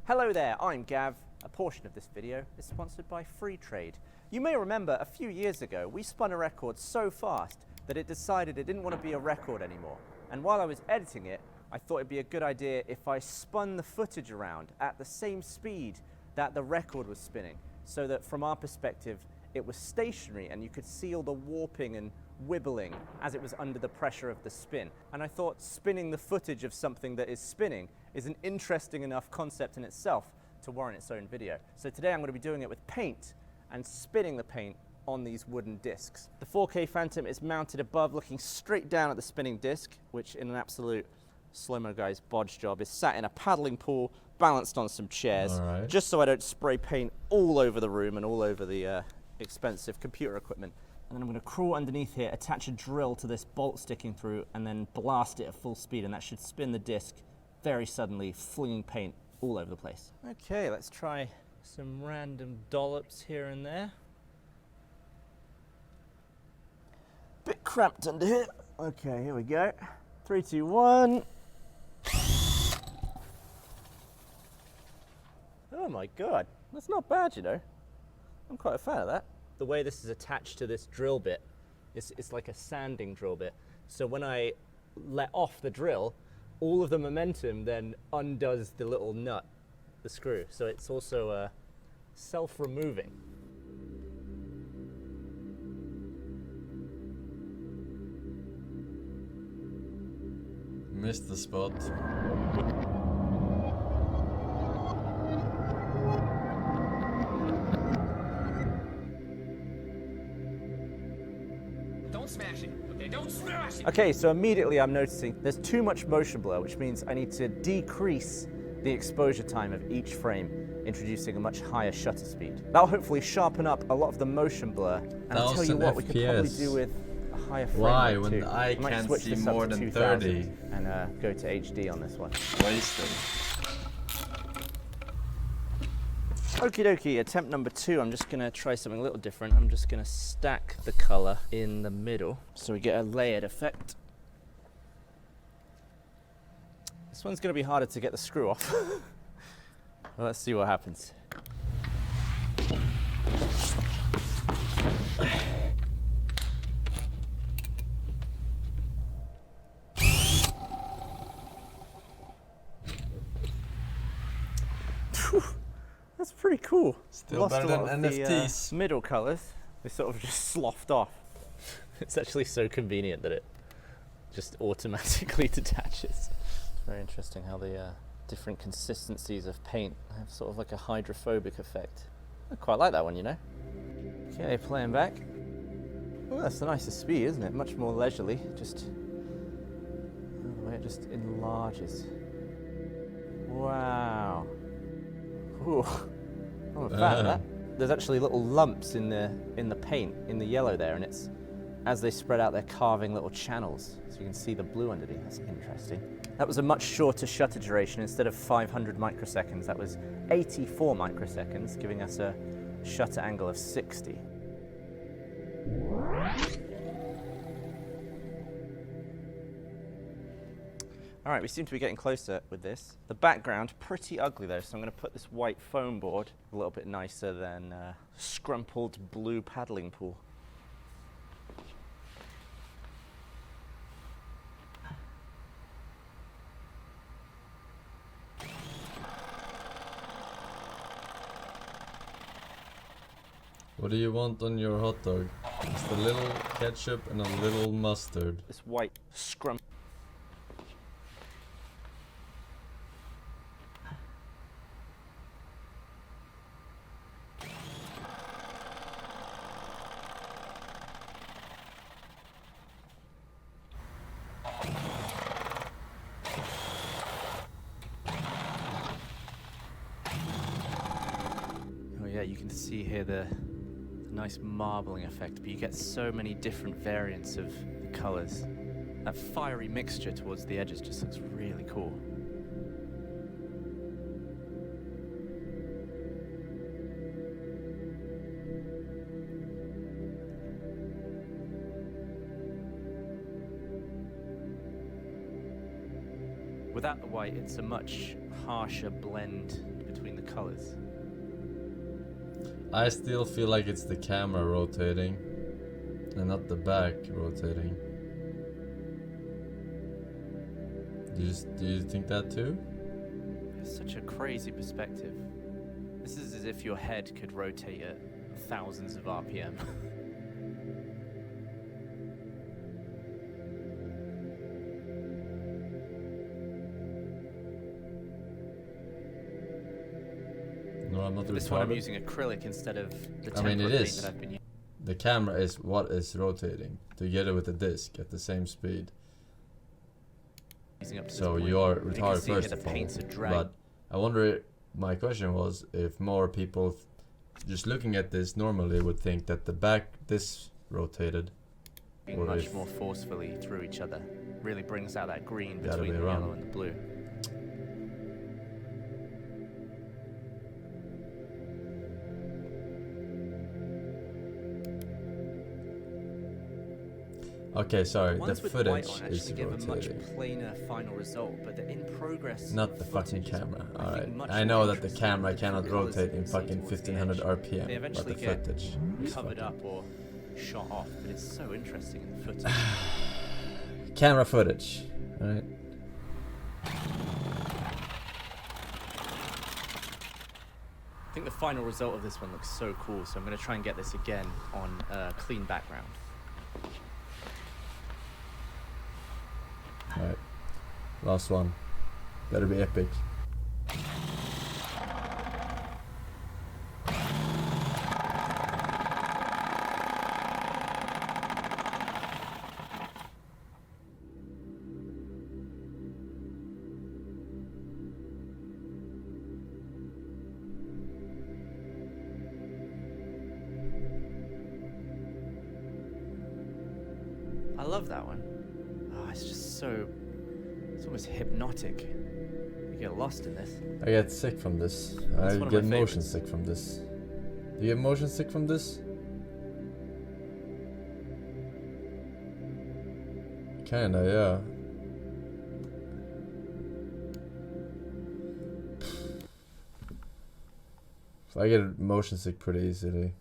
Hello there, I'm Gav. A portion of this video is sponsored by Free Trade. You may remember a few years ago we spun a record so fast that it decided it didn't want to be a record anymore. And while I was editing it, I thought it'd be a good idea if I spun the footage around at the same speed that the record was spinning, so that from our perspective it was stationary and you could see all the warping and wibbling as it was under the pressure of the spin. And I thought spinning the footage of something that is spinning is an interesting enough concept in itself to warrant its own video. So today I'm going to be doing it with paint and spinning the paint on these wooden discs. The 4K Phantom is mounted above, looking straight down at the spinning disc, which in an absolute slow-mo guy's bodge job is sat in a paddling pool balanced on some chairs, just so I don't spray paint all over the room and all over the expensive computer equipment. And then I'm going to crawl underneath here, attach a drill to this bolt sticking through, and then blast it at full speed, and that should spin the disc very suddenly, flinging paint all over the place. Okay, let's try some random dollops here and there. Bit cramped under here. Okay, here we go. 3, 2, 1. Oh my god, that's not bad, you know. I'm quite a fan of that. The way this is attached to this drill bit, it's like a sanding drill bit. So when I let off the drill, all of the momentum then undoes the little nut, the screw. So it's also self-removing. Missed the spot. Smash it. Okay, don't smash it. Okay, so immediately I'm noticing there's too much motion blur, which means I need to decrease the exposure time of each frame, introducing a much higher shutter speed. That'll hopefully sharpen up a lot of the motion blur. And I'll tell you what, we could probably do with a higher frame Why? rate When too. I can't switch see this up more to than 2000 30. and go to HD on this one. Wasted. Okie dokie, attempt number 2. I'm just gonna try something a little different. I'm just gonna stack the color in the middle so we get a layered effect. This one's gonna be harder to get the screw off. Well, let's see what happens. That's pretty cool. Still Lost better a lot than of NFTs. The middle colors. They sort of just sloughed off. It's actually so convenient that it just automatically detaches. It's very interesting how the different consistencies of paint have sort of like a hydrophobic effect. I quite like that one, you know. Okay, playing back. Well, that's the nicest speed, isn't it? Much more leisurely. Just the way it just enlarges. Wow. Ooh. I'm a fan of that. There's actually little lumps in the paint, in the yellow there, and it's as they spread out, they're carving little channels, so you can see the blue underneath. That's interesting. That was a much shorter shutter duration. Instead of 500 microseconds, that was 84 microseconds, giving us a shutter angle of 60. All right, we seem to be getting closer with this. The background, pretty ugly though, so I'm going to put this white foam board a little bit nicer than scrumpled blue paddling pool. What do you want on your hot dog? Just a little ketchup and a little mustard. This white scrum. Yeah, you can see here the nice marbling effect, but you get so many different variants of the colors. That fiery mixture towards the edges just looks really cool. Without the white, it's a much harsher blend between the colors. I still feel like it's the camera rotating and not the back rotating. Do you think that too? It's such a crazy perspective. This is as if your head could rotate at thousands of RPM. No, I'm not This one I'm retarded. using acrylic instead of the I mean, it tempera paint is. that I've been using. The camera is what is rotating together with the disc at the same speed. Up to So this point. you are You can retarded see first here the of all. paints are drag. But I wonder, my question was if more people just looking at this normally would think that the back this rotated. Being or much if- more forcefully through each other. Really brings out that green The other between way the around. yellow and the blue. Okay, sorry, the Ones with white footage on is actually give a much rotating. plainer final result, but the in progress Not the fucking footage is, camera. I think, Alright. much I more know that the interesting. camera The different cannot colours rotate that in you see fucking towards the 1500 edge. RPM, They but eventually the get footage is covered fucking... up or shot off, but it's so interesting in the footage. Camera footage, alright? I think the final result of this one looks so cool, so I'm going to try and get this again on a clean background. Alright. Last one. Better be epic. I love that one. Oh, it's just so... It's almost hypnotic. You get lost in this. I get sick from this. That's I one of get my motion favorites. sick from this. Do you get motion sick from this? Kinda, yeah. I get motion sick pretty easily.